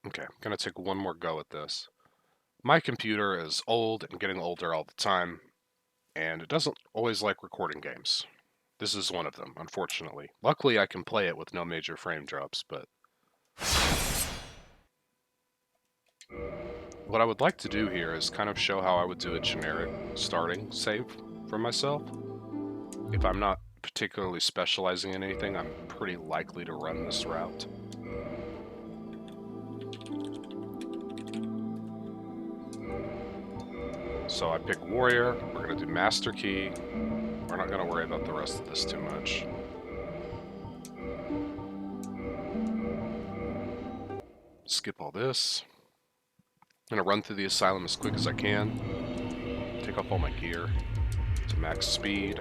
Okay, I'm gonna take one more go at this. My computer is old and getting older all the time, and it doesn't always like recording games. This is one of them, unfortunately. Luckily, I can play it with no major frame drops, but what I would like to do here is kind of show how I would do a generic starting save for myself. If I'm not particularly specializing in anything, I'm pretty likely to run this route. So I pick Warrior, we're going to do Master Key. We're not going to worry about the rest of this too much. Skip all this. I'm going to run through the asylum as quick as I can. Take off all my gear to max speed.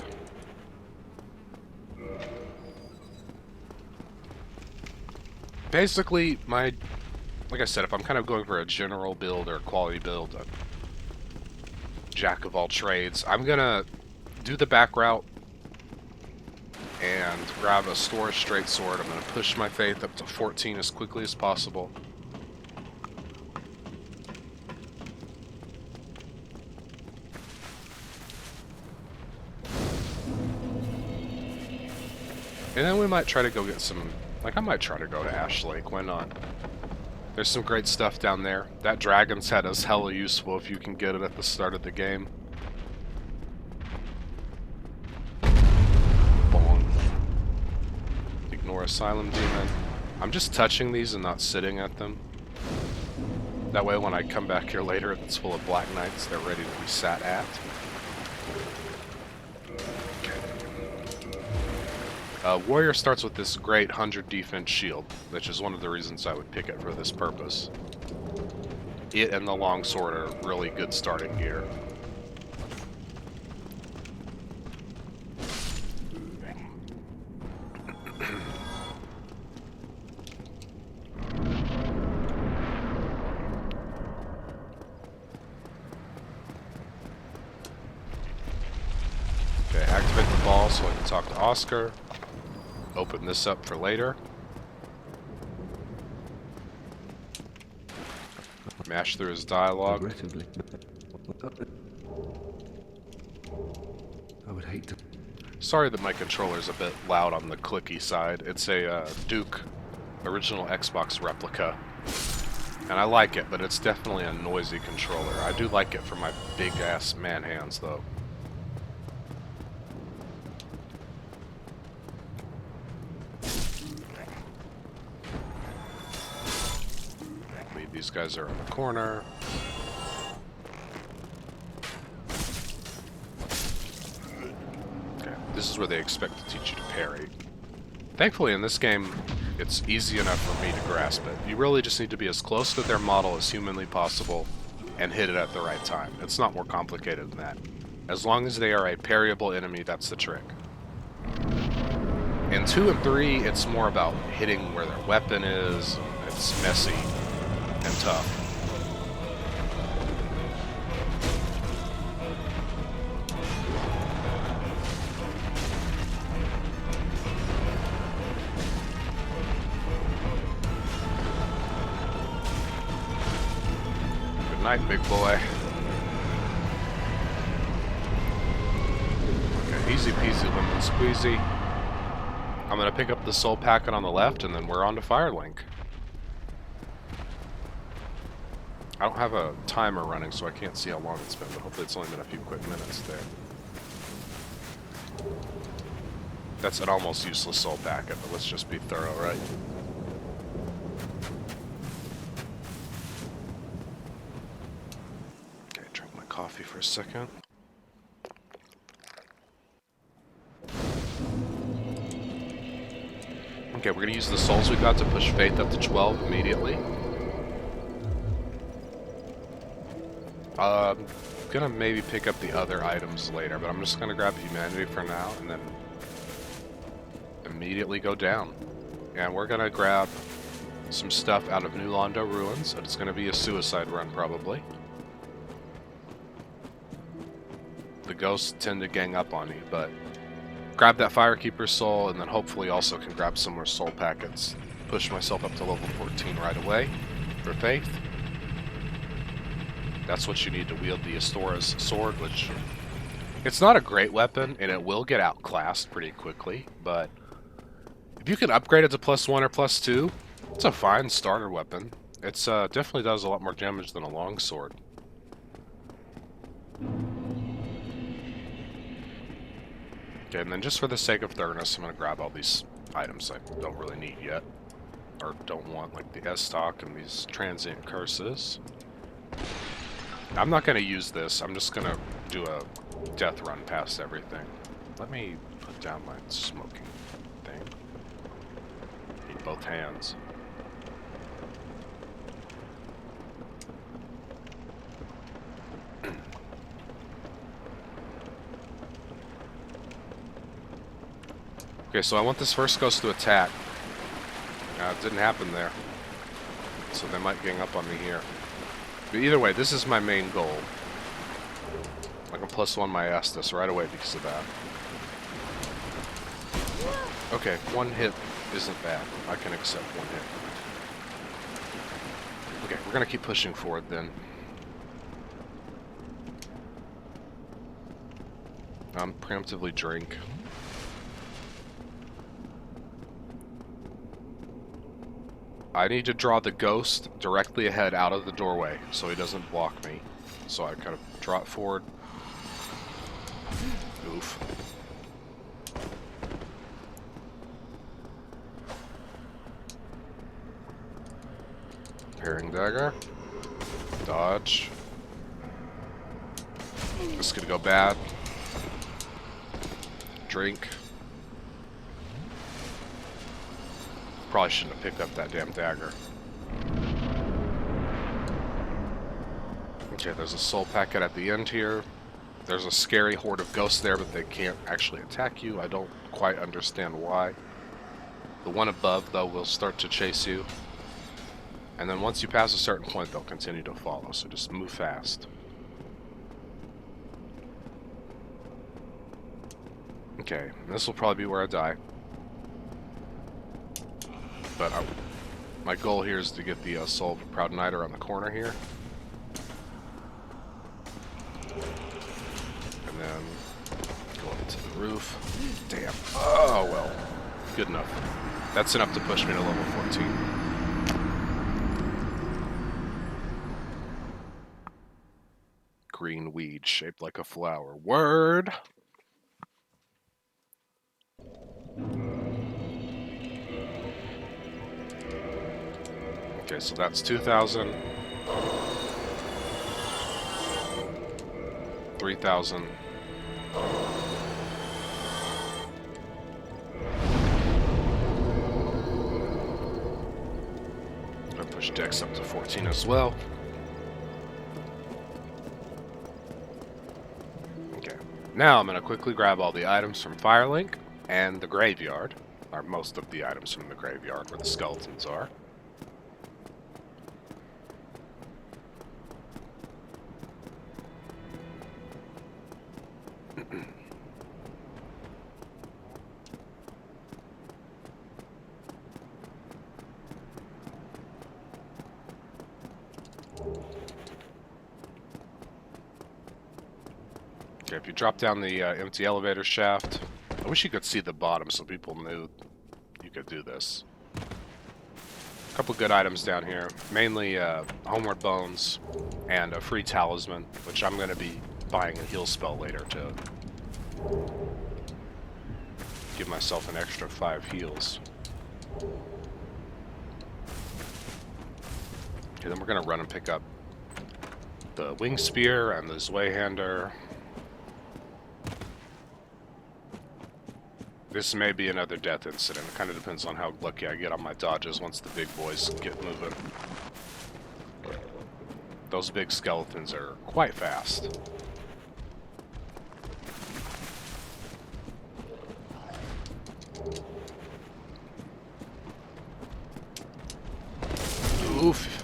Basically, like I said, if I'm kind of going for a general build or a quality build, a jack of all trades, I'm going to do the back route and grab a Astora straight sword. I'm going to push my faith up to 14 as quickly as possible. And then we might try to go get some, I might try to go to Ash Lake, why not? There's some great stuff down there. That dragon's head is hella useful if you can get it at the start of the game. Bong. Ignore Asylum Demon. I'm just touching these and not sitting at them. That way when I come back here later, if it's full of Black Knights, they're ready to be sat at. Warrior starts with this great 100 defense shield, which is one of the reasons I would pick it for this purpose. It and the longsword are really good starting gear. Okay, activate the ball so I can talk to Oscar. Open this up for later. Mash through his dialogue. I would hate to. Sorry that my controller's a bit loud on the clicky side. It's a Duke original Xbox replica. And I like it, but it's definitely a noisy controller. I do like it for my big-ass man hands, though. These guys are in the corner. Okay, this is where they expect to teach you to parry. Thankfully, in this game, it's easy enough for me to grasp it. You really just need to be as close to their model as humanly possible and hit it at the right time. It's not more complicated than that. As long as they are a parryable enemy, that's the trick. In 2 and 3, it's more about hitting where their weapon is. It's messy and tough. Good night, big boy. Okay, easy peasy lemon squeezy. I'm gonna pick up the soul packet on the left and then we're on to firelink. I don't have a timer running, so I can't see how long it's been, but hopefully it's only been a few quick minutes there. That's an almost useless soul packet, but let's just be thorough, right? Okay, drink my coffee for a second. Okay, we're gonna use the souls we got to push Faith up to 12 immediately. Gonna maybe pick up the other items later, but I'm just gonna grab humanity for now and then immediately go down. And we're gonna grab some stuff out of New Londo Ruins. It's gonna be a suicide run probably. The ghosts tend to gang up on you, but grab that Firekeeper soul and then hopefully also can grab some more soul packets. Push myself up to level 14 right away. for faith. That's what you need to wield the Astora's sword, which... It's not a great weapon, and it will get outclassed pretty quickly, but if you can upgrade it to +1 or +2, it's a fine starter weapon. It's definitely does a lot more damage than a longsword. Okay, and then just for the sake of thoroughness, I'm going to grab all these items I don't really need yet, or don't want, like the S-Stock and these transient curses. I'm not going to use this, I'm just going to do a death run past everything. Let me put down my smoking thing. Need both hands. Okay, so I want this first ghost to attack. It didn't happen there. So they might gang up on me here. But either way, this is my main goal. I can +1 my Estus right away because of that. Okay, one hit isn't bad. I can accept one hit. Okay, we're gonna keep pushing forward then. Preemptively drink. I need to draw the ghost directly ahead out of the doorway so he doesn't block me. So I kind of draw it forward. Oof. Parrying dagger. Dodge. This is gonna go bad. Drink. Probably shouldn't have picked up that damn dagger. Okay, there's a soul packet at the end here. There's a scary horde of ghosts there, but they can't actually attack you. I don't quite understand why. The one above, though, will start to chase you. And then once you pass a certain point, they'll continue to follow, so just move fast. Okay, this will probably be where I die. But my goal here is to get the Soul of a Proud Knight around the corner here. And then go up to the roof. Damn. Oh, well. Good enough. That's enough to push me to level 14. Green weed shaped like a flower. Word! Okay, so that's 2,000. 3,000. I'm gonna push Dex up to 14 as well. Okay, now I'm gonna quickly grab all the items from Firelink and the graveyard, or most of the items from the graveyard where the skeletons are. Okay, if you drop down the empty elevator shaft, I wish you could see the bottom so people knew you could do this. A couple good items down here, mainly Homeward Bones and a free talisman, which I'm going to be buying a heal spell later to give myself an extra 5 heals. Okay, then we're going to run and pick up the Wing Spear and the Zweihander. This may be another death incident. It kind of depends on how lucky I get on my dodges once the big boys get moving. Those big skeletons are quite fast. Oof.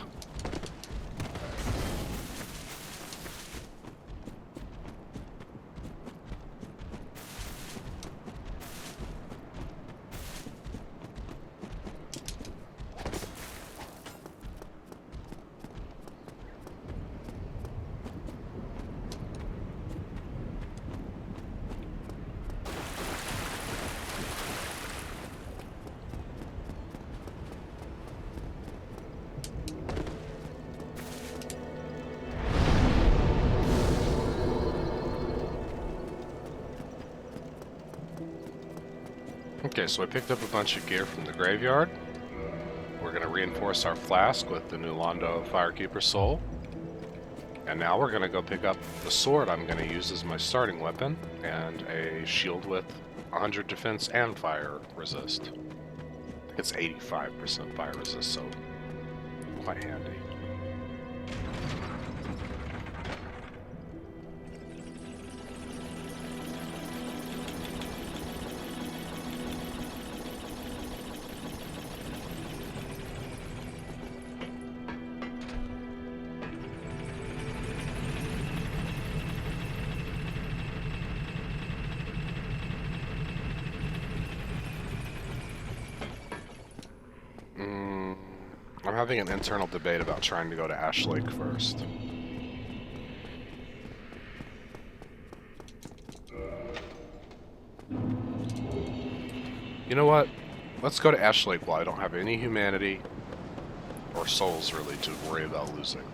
Okay, so I picked up a bunch of gear from the graveyard. We're going to reinforce our flask with the new Londo Firekeeper Soul. And now we're going to go pick up the sword I'm going to use as my starting weapon, and a shield with 100 defense and fire resist. It's 85% fire resist, so quite handy. I'm having an internal debate about trying to go to Ash Lake first. You know what? Let's go to Ash Lake while I don't have any humanity or souls really to worry about losing.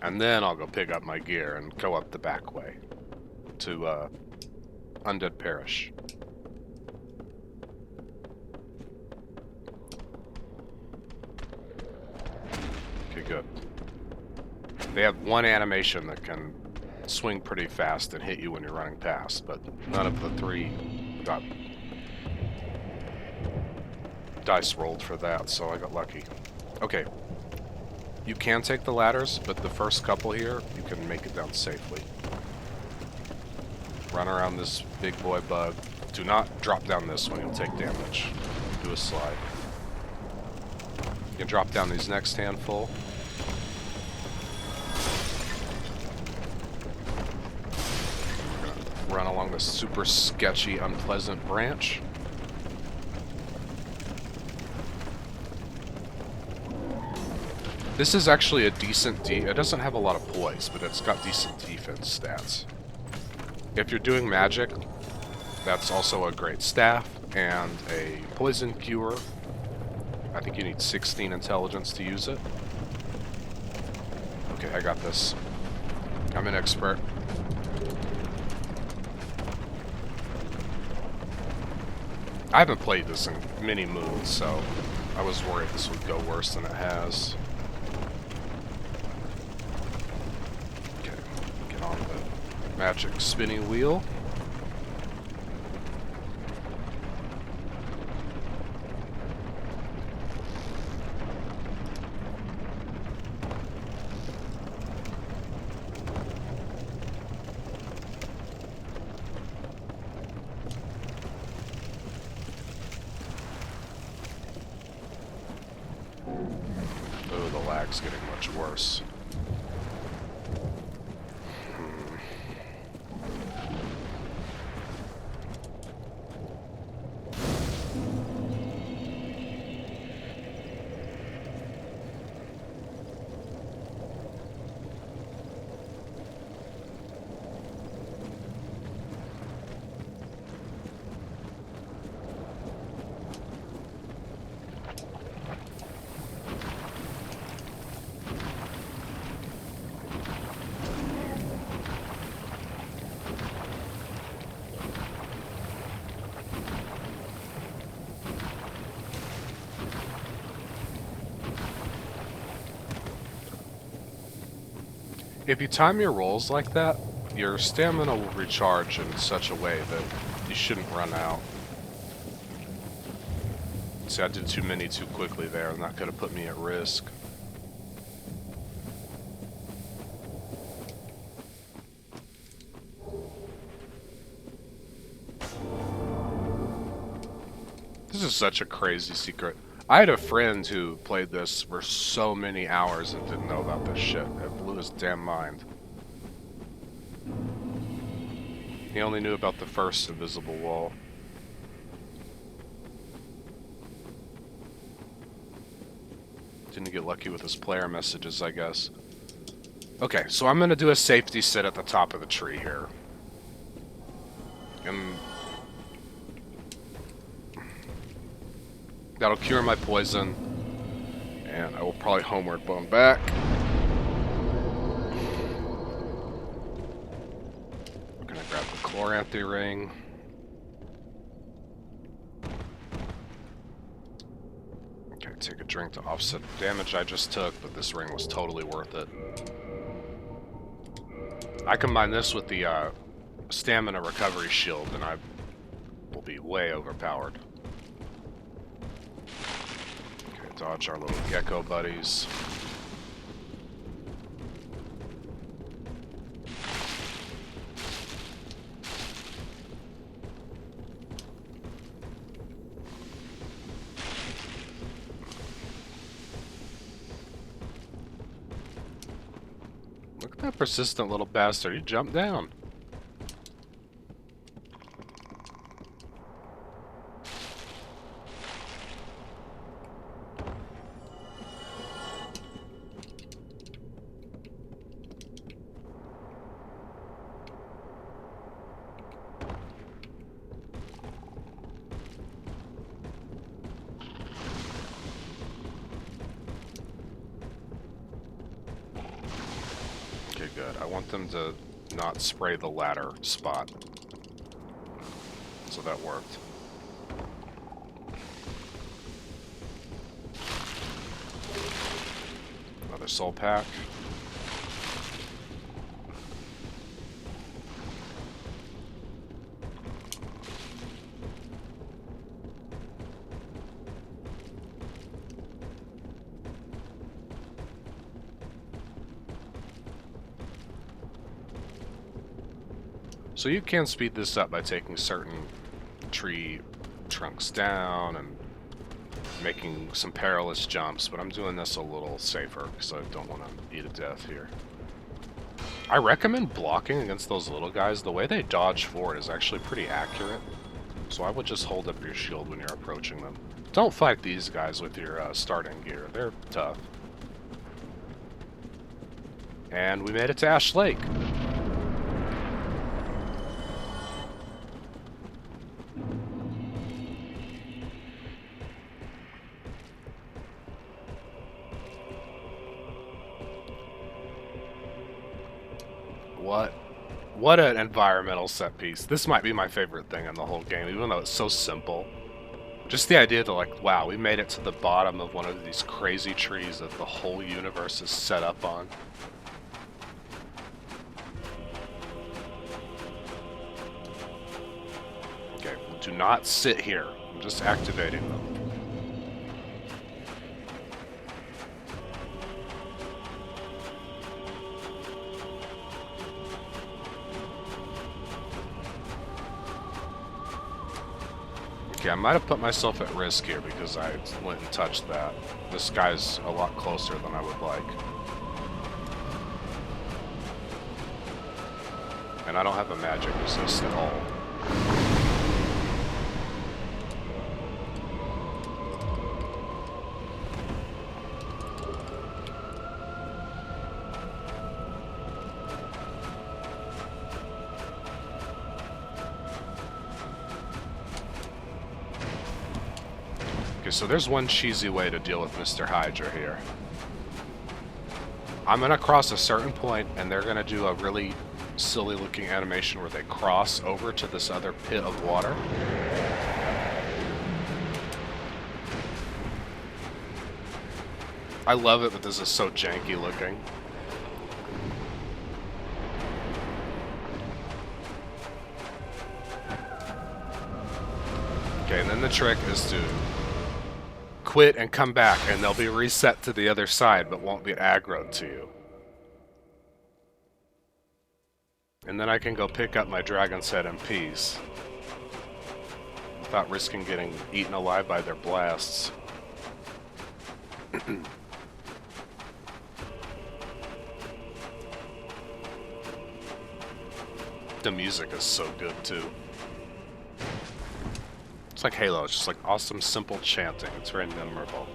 And then I'll go pick up my gear and go up the back way to Undead Parish. Okay, good. They have one animation that can swing pretty fast and hit you when you're running past, but none of the three got dice rolled for that, so I got lucky. Okay. You can take the ladders, but the first couple here, you can make it down safely. Run around this big boy bug. Do not drop down this one, you'll take damage. Do a slide. You can drop down these next handful. We're gonna run along this super sketchy, unpleasant branch. This is actually a decent it doesn't have a lot of poise, but it's got decent defense stats. If you're doing magic, that's also a great staff and a poison cure. I think you need 16 intelligence to use it. Okay, I got this. I'm an expert. I haven't played this in many moons, so I was worried this would go worse than it has. Magic spinning wheel. Oh, the lag's getting much worse. If you time your rolls like that, your stamina will recharge in such a way that you shouldn't run out. See, I did too many too quickly there, and that could have put me at risk. This is such a crazy secret. I had a friend who played this for so many hours and didn't know about this shit. It blew his damn mind. He only knew about the first invisible wall. Didn't get lucky with his player messages, I guess. Okay, so I'm gonna do a safety sit at the top of the tree here. And that'll cure my poison, and I will probably homeward bone back. We're gonna grab the Chloranthy ring. Take a drink to offset the damage I just took, but this ring was totally worth it. I combine this with the stamina recovery shield, and I will be way overpowered. Okay, dodge our little gecko buddies. Look at that persistent little bastard. He jumped down. Okay, good. I want them to not spray the ladder spot. So that worked. Another soul pack. So you can speed this up by taking certain tree trunks down and making some perilous jumps, but I'm doing this a little safer because I don't want to eat a death here. I recommend blocking against those little guys. The way they dodge forward is actually pretty accurate, so I would just hold up your shield when you're approaching them. Don't fight these guys with your starting gear. They're tough. And we made it to Ash Lake. What an environmental set piece. This might be my favorite thing in the whole game, even though it's so simple. Just the idea that, like, wow, we made it to the bottom of one of these crazy trees that the whole universe is set up on. Okay, do not sit here. I'm just activating them. Okay, I might have put myself at risk here because I went and touched that. This guy's a lot closer than I would like. And I don't have a magic resist at all. So there's one cheesy way to deal with Mr. Hydra here. I'm gonna cross a certain point and they're gonna do a really silly looking animation where they cross over to this other pit of water. I love it, but this is so janky looking. Okay, and then the trick is to quit and come back, and they'll be reset to the other side, but won't be aggroed to you. And then I can go pick up my dragon's head in peace, without risking getting eaten alive by their blasts. The music is so good, too. It's like Halo, it's just like awesome, simple chanting. It's very memorable.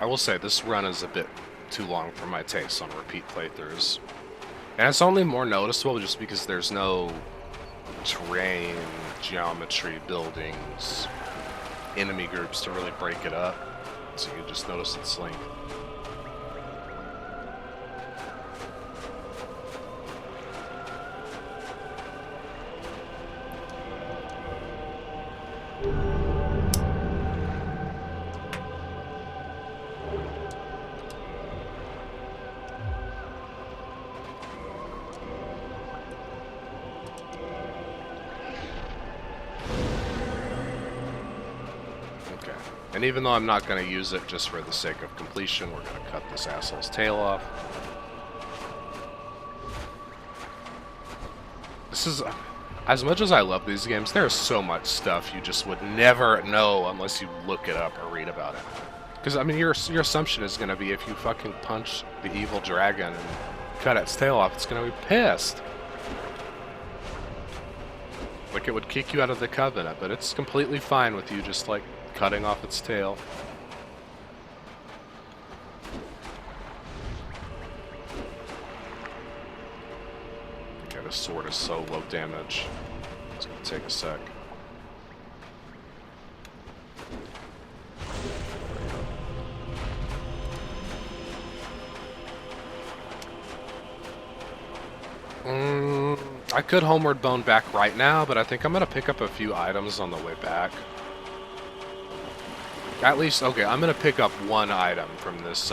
I will say this run is a bit too long for my taste on repeat playthroughs. And it's only more noticeable just because there's no terrain, geometry, buildings, enemy groups to really break it up. So you just notice its length. And even though I'm not going to use it just for the sake of completion, we're going to cut this asshole's tail off. This is... as much as I love these games, there's so much stuff you just would never know unless you look it up or read about it. Because, I mean, your assumption is going to be if you fucking punch the evil dragon and cut its tail off, it's going to be pissed. Like, it would kick you out of the Covenant, but it's completely fine with you just, like, cutting off its tail. Okay, this sword is so low damage. It's gonna take a sec. I could homeward bone back right now, but I think I'm gonna pick up a few items on the way back. At least, okay, I'm gonna pick up one item from this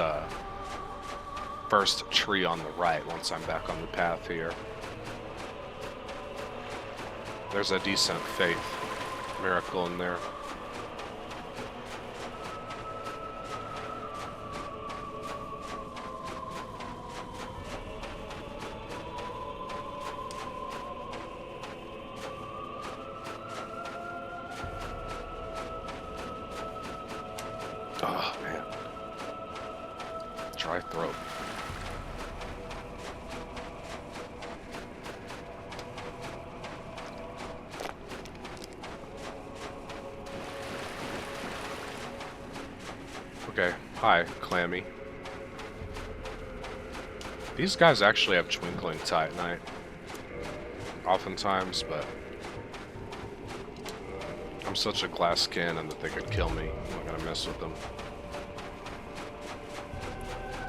first tree on the right once I'm back on the path here. There's a decent faith miracle in there. Oh, man. Dry throat. Okay. Hi, Clammy. These guys actually have Twinkling Titanite. Oftentimes, but... I'm such a glass cannon that they could kill me. I'm not gonna mess with them.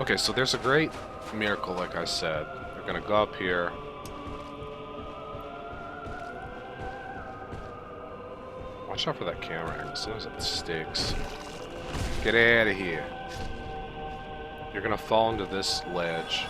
Okay, so there's a great miracle, like I said. We're gonna go up here. Watch out for that camera angle. Sometimes it sticks. Get out of here. You're gonna fall into this ledge.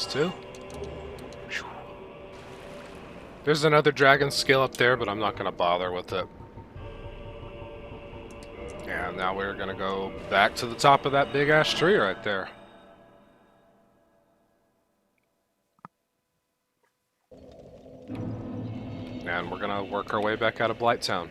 Too. There's another dragon scale up there, but I'm not going to bother with it. And now we're going to go back to the top of that big ash tree right there. And we're going to work our way back out of Blighttown.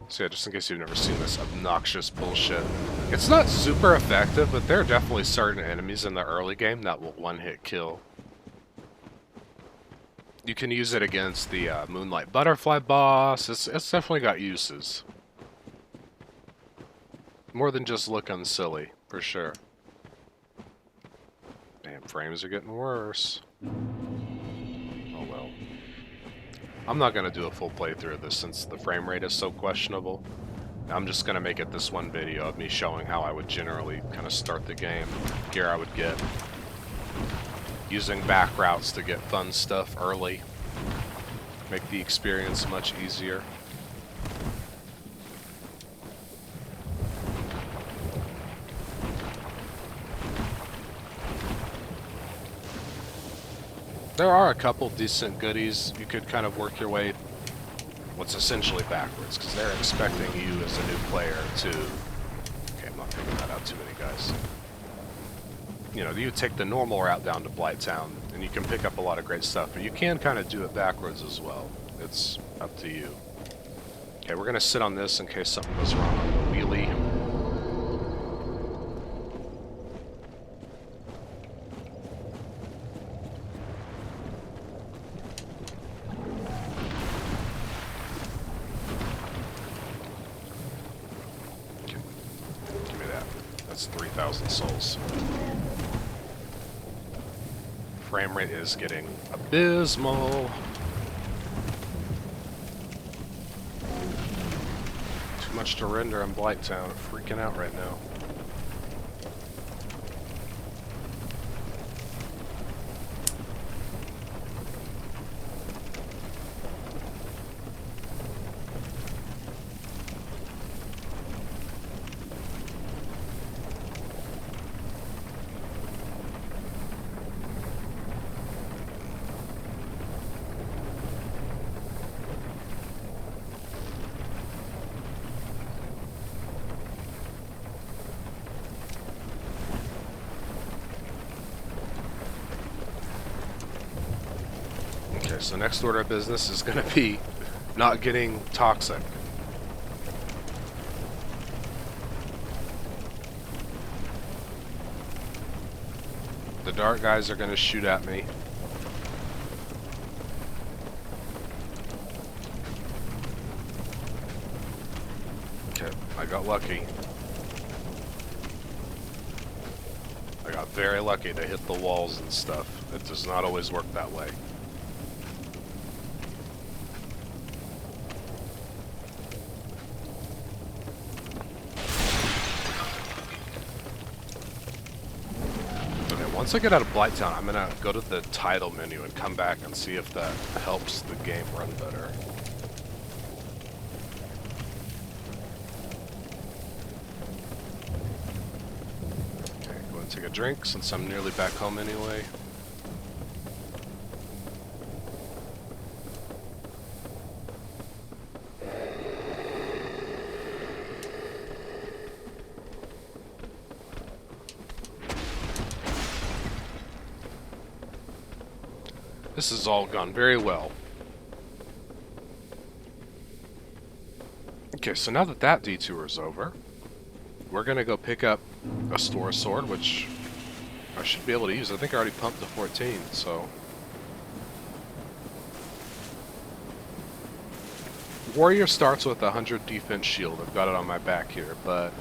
So yeah, just in case you've never seen this obnoxious bullshit. It's not super effective, but there are definitely certain enemies in the early game that will one-hit kill. You can use it against the Moonlight Butterfly boss. It's definitely got uses. More than just looking silly, for sure. Damn, frames are getting worse. Oh well. I'm not going to do a full playthrough of this since the frame rate is so questionable. I'm just going to make it this one video of me showing how I would generally kind of start the game, gear I would get, using back routes to get fun stuff early. Make the experience much easier. There are a couple decent goodies. You could kind of work your way what's essentially backwards, because they're expecting you as a new player to... Okay, I'm not picking that out too many guys. You know, you take the normal route down to Blighttown, and you can pick up a lot of great stuff, but you can kind of do it backwards as well. It's up to you. Okay, we're going to sit on this in case something goes wrong on the wheelie. Okay, give me that. That's 3,000 souls. Frame rate is getting abysmal. Too much to render on Blighttown. I'm freaking out right now. Okay, so next order of business is going to be not getting toxic. The dark guys are going to shoot at me. Okay, I got lucky. I got very lucky to hit the walls and stuff. It does not always work that way. Once I get out of Blighttown, I'm gonna go to the title menu and come back and see if that helps the game run better. Okay, go ahead and take a drink since I'm nearly back home anyway. This has all gone very well. Okay, so now that that detour is over, we're gonna go pick up a astora sword, which I should be able to use. I think I already pumped to 14, so... Warrior starts with a 100 defense shield. I've got it on my back here, but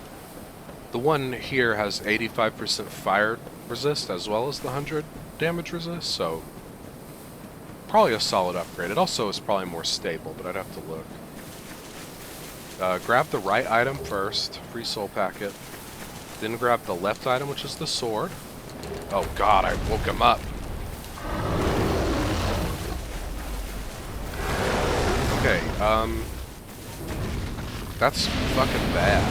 the one here has 85% fire resist as well as the 100 damage resist, so... Probably a solid upgrade. It also is probably more stable, but I'd have to look. Grab the right item first, free soul packet. Then grab the left item, which is the sword. Oh god, I woke him up. Okay, that's fucking bad.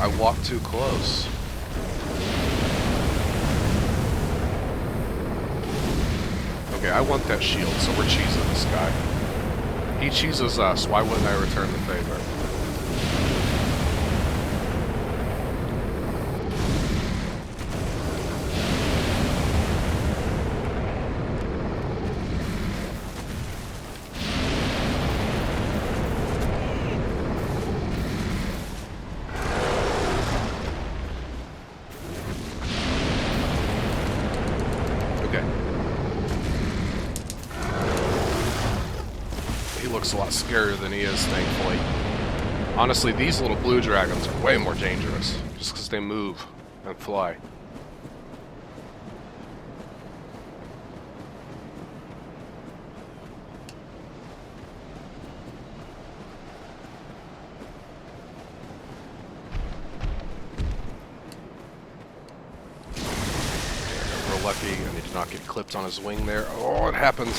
I walked too close. Okay, I want that shield, so we're cheesing this guy. He cheeses us, why wouldn't I return the favor? Looks a lot scarier than he is, thankfully. Honestly, these little blue dragons are way more dangerous, just because they move and fly. lucky and he did not get clipped on his wing there. Oh, it happened.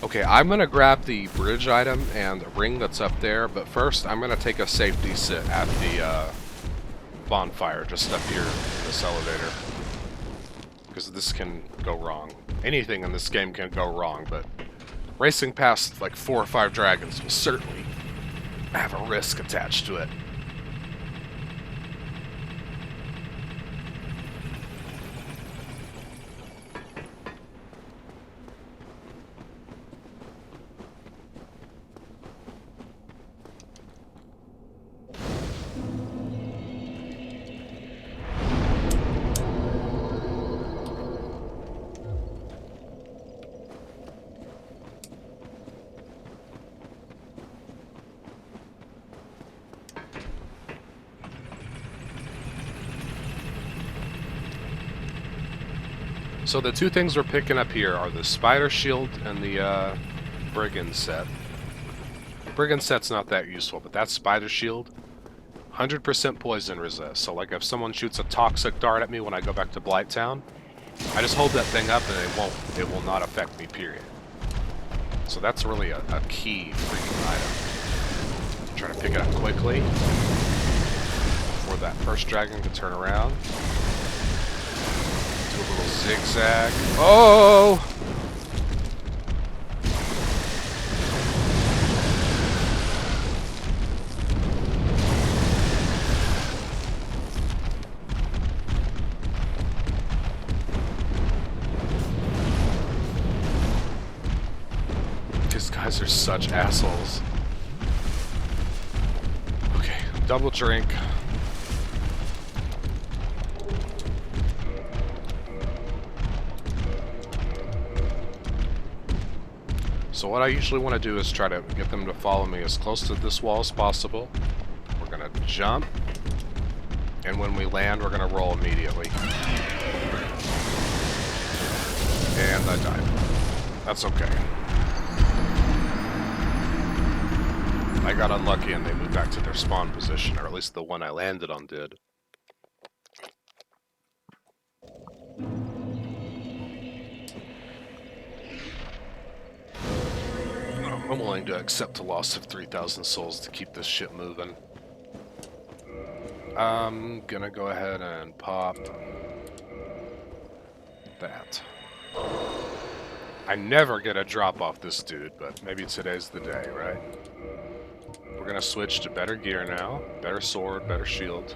Okay, I'm going to grab the bridge item and the ring that's up there, but first I'm going to take a safety sit at the bonfire just up here in this elevator. Because this can go wrong. Anything in this game can go wrong, but racing past like 4 or 5 dragons will certainly have a risk attached to it. So the two things we're picking up here are the spider shield and the brigand set. Brigand set's not that useful, but that spider shield, 100% poison resist. So like if someone shoots a toxic dart at me when I go back to Blighttown, I just hold that thing up and it will not affect me, period. So that's really a key freaking item. Try to pick it up quickly before that first dragon can turn around. Do a little zigzag. Oh! These guys are such assholes. Okay, double drink. So what I usually want to do is try to get them to follow me as close to this wall as possible. We're going to jump, and when we land, we're going to roll immediately. And I died. That's okay. I got unlucky and they moved back to their spawn position, or at least the one I landed on did. I'm willing to accept a loss of 3,000 souls to keep this shit moving. I'm gonna go ahead and pop that. I never get a drop off this dude, but maybe today's the day, right? We're gonna switch to better gear now. Better sword, better shield.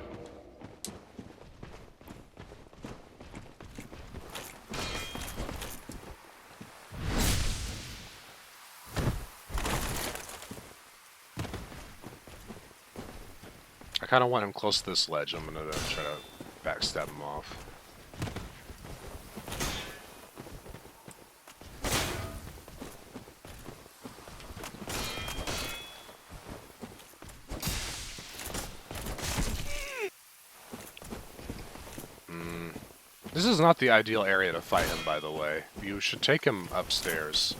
I kind of want him close to this ledge. I'm going to try to backstab him off. This is not the ideal area to fight him, by the way. You should take him upstairs.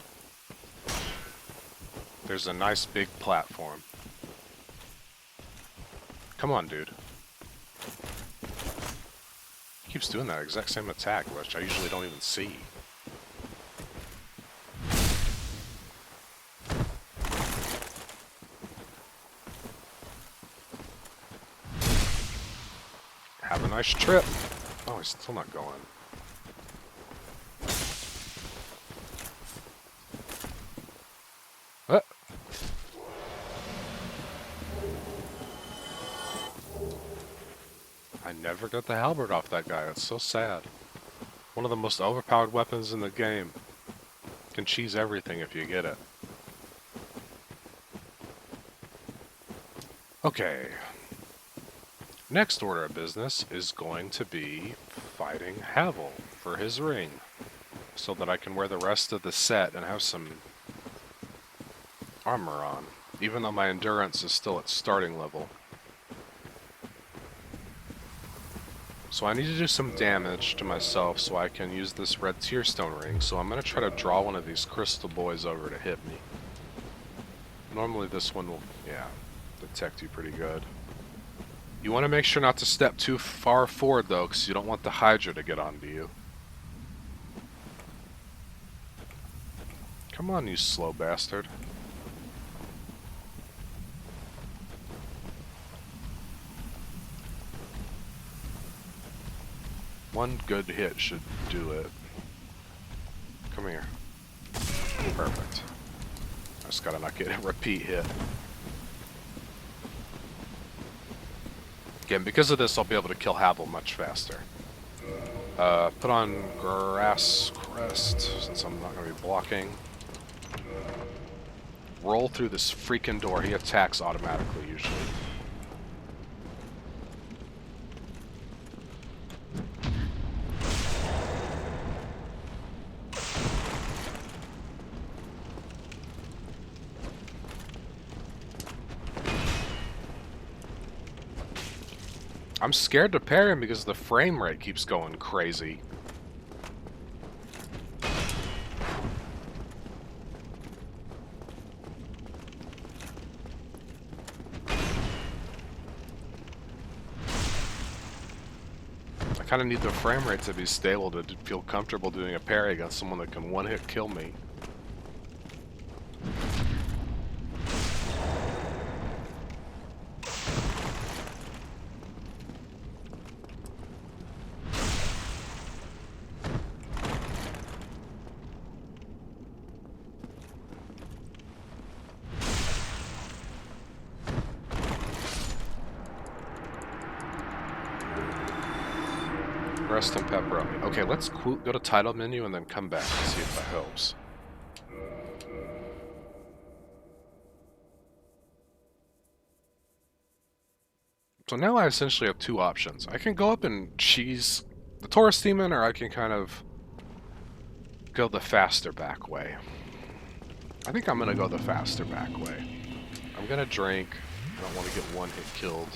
There's a nice big platform. Come on, dude. He keeps doing that exact same attack, which I usually don't even see. Have a nice trip. Oh, he's still not going. What? I never got the halberd off that guy. That's so sad. One of the most overpowered weapons in the game. Can cheese everything if you get it. Okay. Next order of business is going to be fighting Havel for his ring, so that I can wear the rest of the set and have some armor on, even though my endurance is still at starting level. So I need to do some damage to myself so I can use this red tearstone ring, so I'm going to try to draw one of these crystal boys over to hit me. Normally this one will, yeah, detect you pretty good. You want to make sure not to step too far forward, though, because you don't want the Hydra to get onto you. Come on, you slow bastard. One good hit should do it. Come here. Perfect. I just gotta not get a repeat hit. Again, because of this, I'll be able to kill Havel much faster. Put on Grass Crest, since I'm not going to be blocking. Roll through this freaking door. He attacks automatically, usually. I'm scared to parry him because the frame rate keeps going crazy. I kind of need the frame rate to be stable to feel comfortable doing a parry against someone that can one-hit kill me. Rest and pepperoni. Okay, let's go to title menu and then come back and see if that helps. So now I essentially have two options. I can go up and cheese the Taurus Demon, or I can kind of go the faster back way. I think I'm gonna go the faster back way. I'm gonna drink. I don't want to get one hit killed.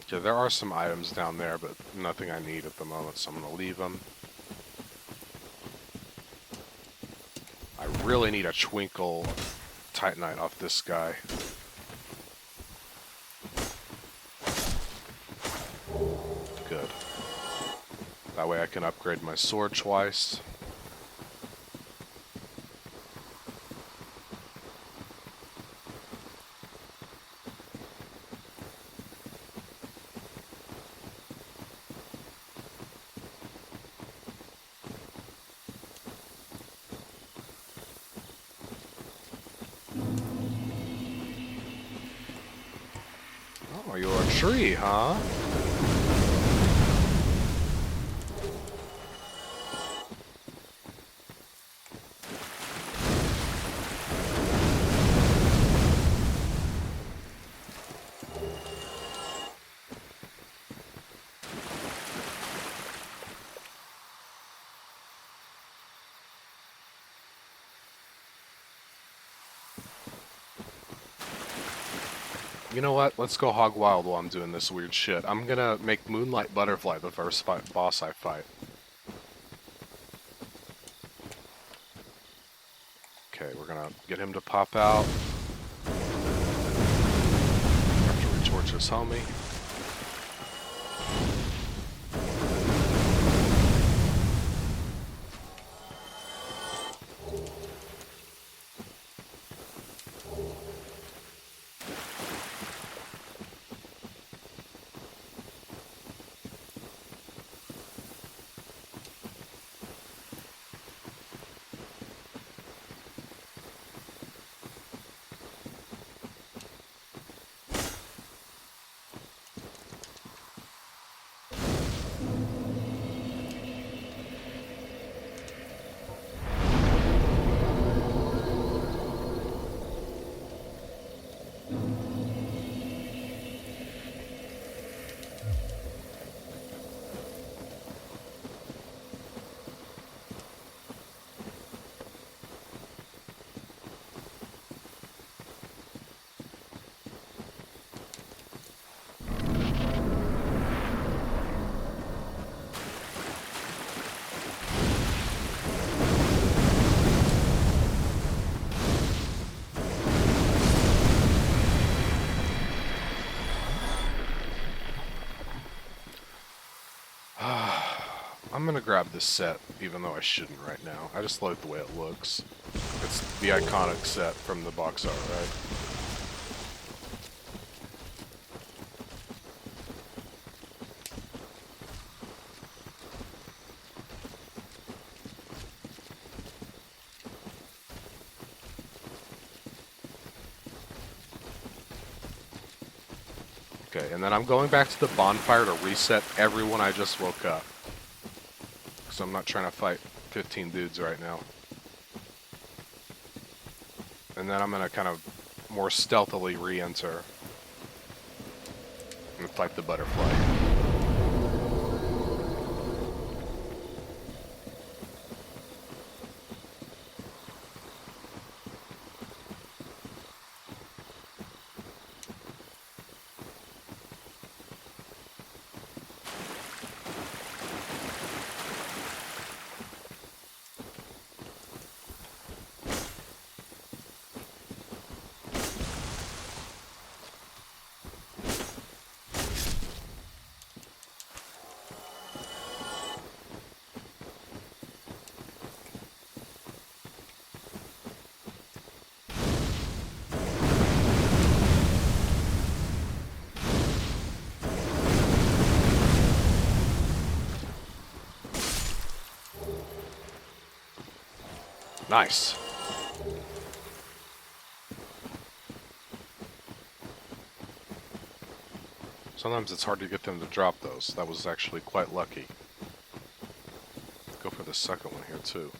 Okay, there are some items down there, but nothing I need at the moment, so I'm going to leave them. I really need a Twinkle Titanite off this guy. Good. That way I can upgrade my sword twice. Oh, you're a tree, huh? You know what? Let's go hog wild while I'm doing this weird shit. I'm gonna make Moonlight Butterfly the first boss I fight. Okay, we're gonna get him to pop out. After we torch his homie. I'm gonna grab this set, even though I shouldn't right now. I just like the way it looks. It's the iconic set from the box art, right? Okay, and then I'm going back to the bonfire to reset everyone I just woke up. Because I'm not trying to fight 15 dudes right now. And then I'm going to kind of more stealthily re-enter and fight the butterfly. Nice. Sometimes it's hard to get them to drop those. That was actually quite lucky. Go for the second one here too.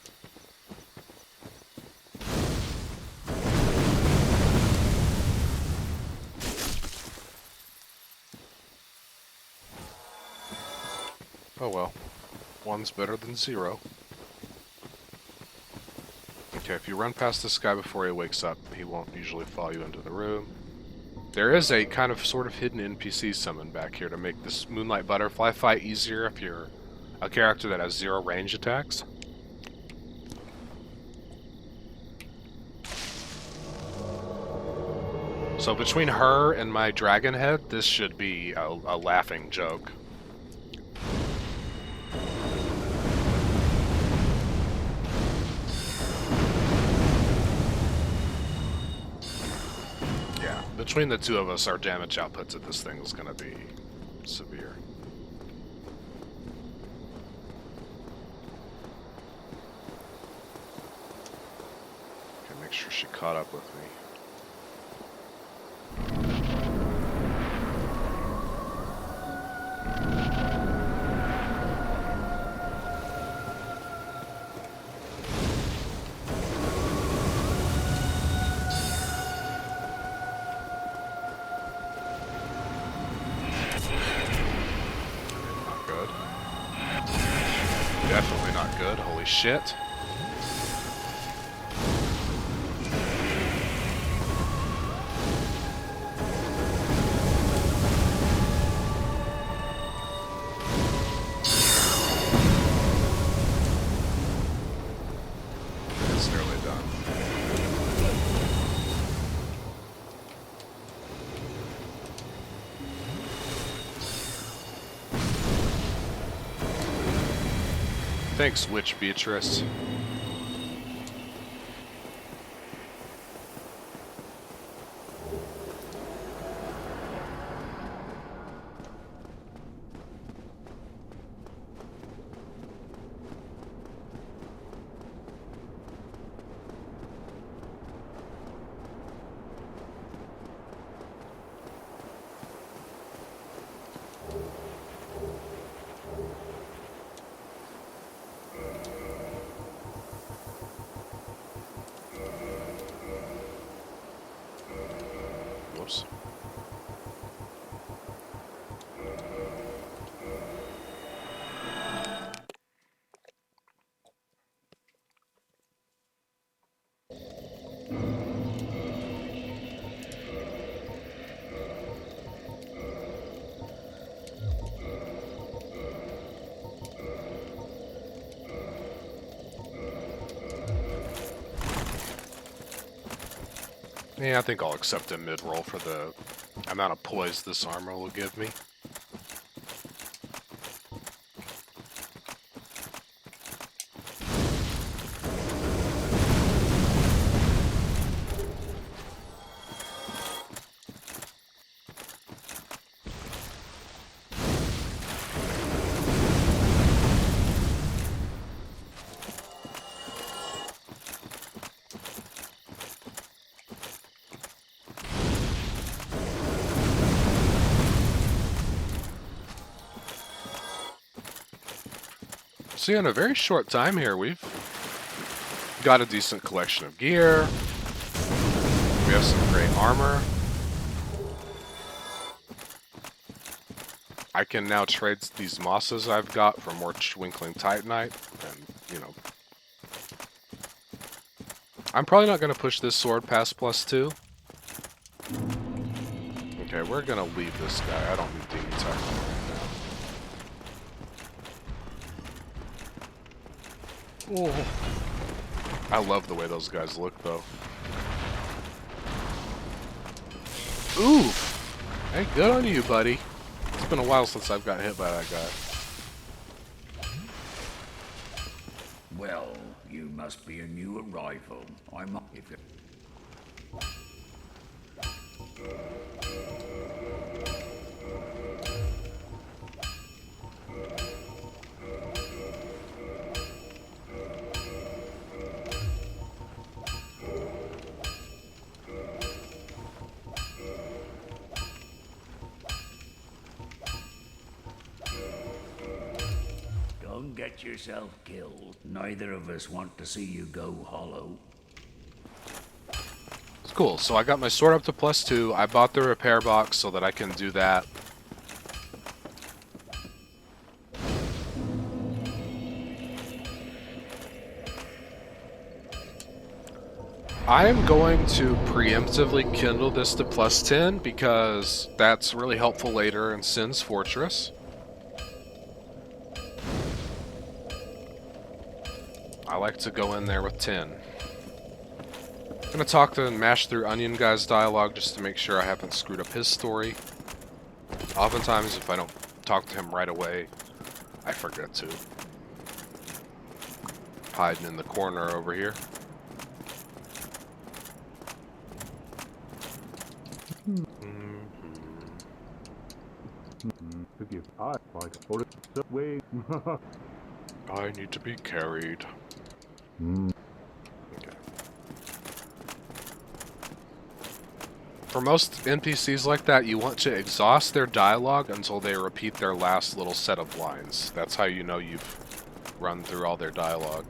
Oh well. One's better than zero. Okay, if you run past this guy before he wakes up, he won't usually follow you into the room. There is a kind of sort of hidden NPC summon back here to make this Moonlight Butterfly fight easier if you're a character that has 0 range attacks. So between her and my dragon head, this should be a laughing joke. Between the two of us, our damage outputs at this thing is going to be severe. Okay, make sure she caught up with me. Definitely not good. Holy shit. It's nearly done. Thanks, Witch Beatrice. Whoops. Yeah, I think I'll accept a mid-roll for the amount of poise this armor will give me. So yeah, in a very short time here, we've got a decent collection of gear. We have some great armor. I can now trade these mosses I've got for more twinkling titanite, and, you know. I'm probably not going to push this sword past +2. Okay, we're going to leave this guy. I don't need demon titanite right now. Oh. I love the way those guys look, though. Ooh! Hey, good on you, buddy. It's been a while since I've got hit by that guy. Well, you must be a new arrival. I'm if it... Don't get yourself killed. Neither of us want to see you go hollow. It's cool. So I got my sword up to +2. I bought the repair box so that I can do that. I am going to preemptively kindle this to +10 because that's really helpful later in Sin's Fortress. I like to go in there with 10. I'm gonna talk to Mash Through Onion Guy's dialogue just to make sure I haven't screwed up his story. Oftentimes, if I don't talk to him right away, I forget to. Hiding in the corner over here. I need to be carried. Okay. For most NPCs like that, you want to exhaust their dialogue until they repeat their last little set of lines. That's how you know you've run through all their dialogue.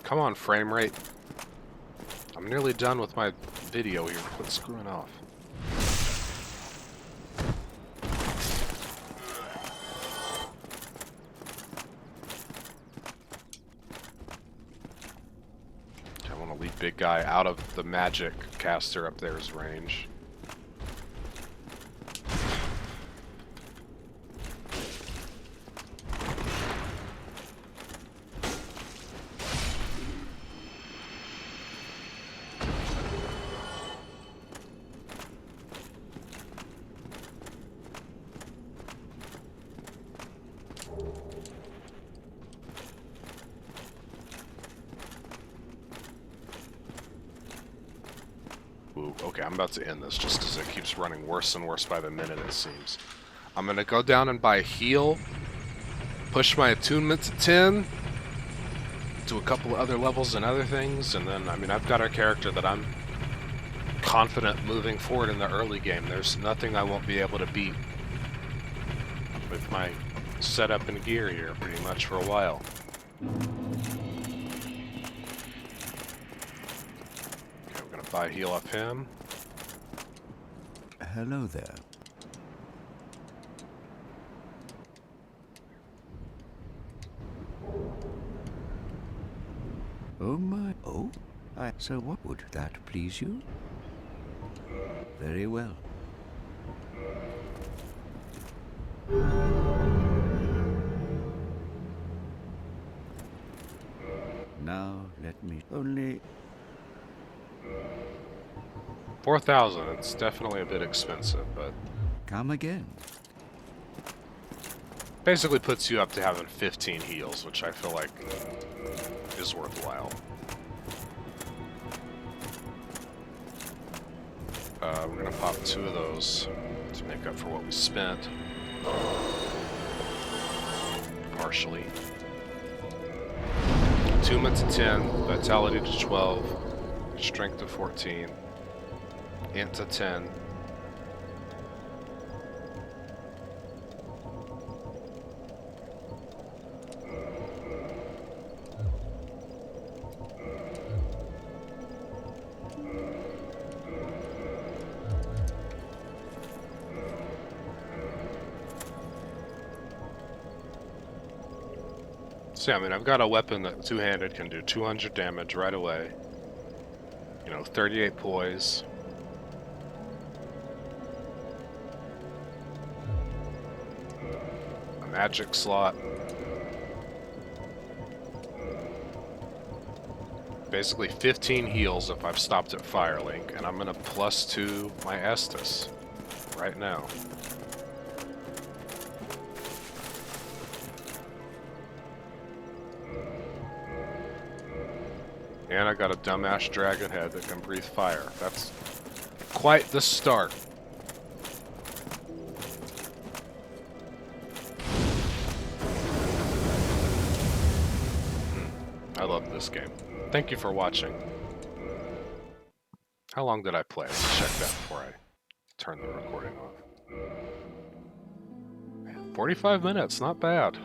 Come on, frame rate. I'm nearly done with my video here. Quit screwing off. I want to leave big guy out of the magic caster up there's range. Ooh, okay, I'm about to end this just because it keeps running worse and worse by the minute, it seems. I'm going to go down and buy heal, push my attunement to 10, do a couple of other levels and other things, and then, I mean, I've got a character that I'm confident moving forward in the early game. There's nothing I won't be able to beat with my setup and gear here pretty much for a while. Buy heal up him. Hello there. Oh my... Oh? So what would that please you? Very well. Now let me... Only... 4,000, it's definitely a bit expensive, but Come again. basically puts you up to having 15 heals, which I feel like is worthwhile. We're gonna pop 2 of those to make up for what we spent. Partially. Attunement to 10, Vitality to 12, Strength to 14, Int to 10. So yeah, I mean, I've got a weapon that two-handed can do 200 damage right away. You know, 38 poise. A magic slot. Basically 15 heals if I've stopped at firelink, and I'm gonna +2 my Estus right now. And I got a dumbass dragon head that can breathe fire. That's quite the start. I love this game. Thank you for watching. How long did I play? Let's check that before I turn the recording off. 45 minutes, not bad.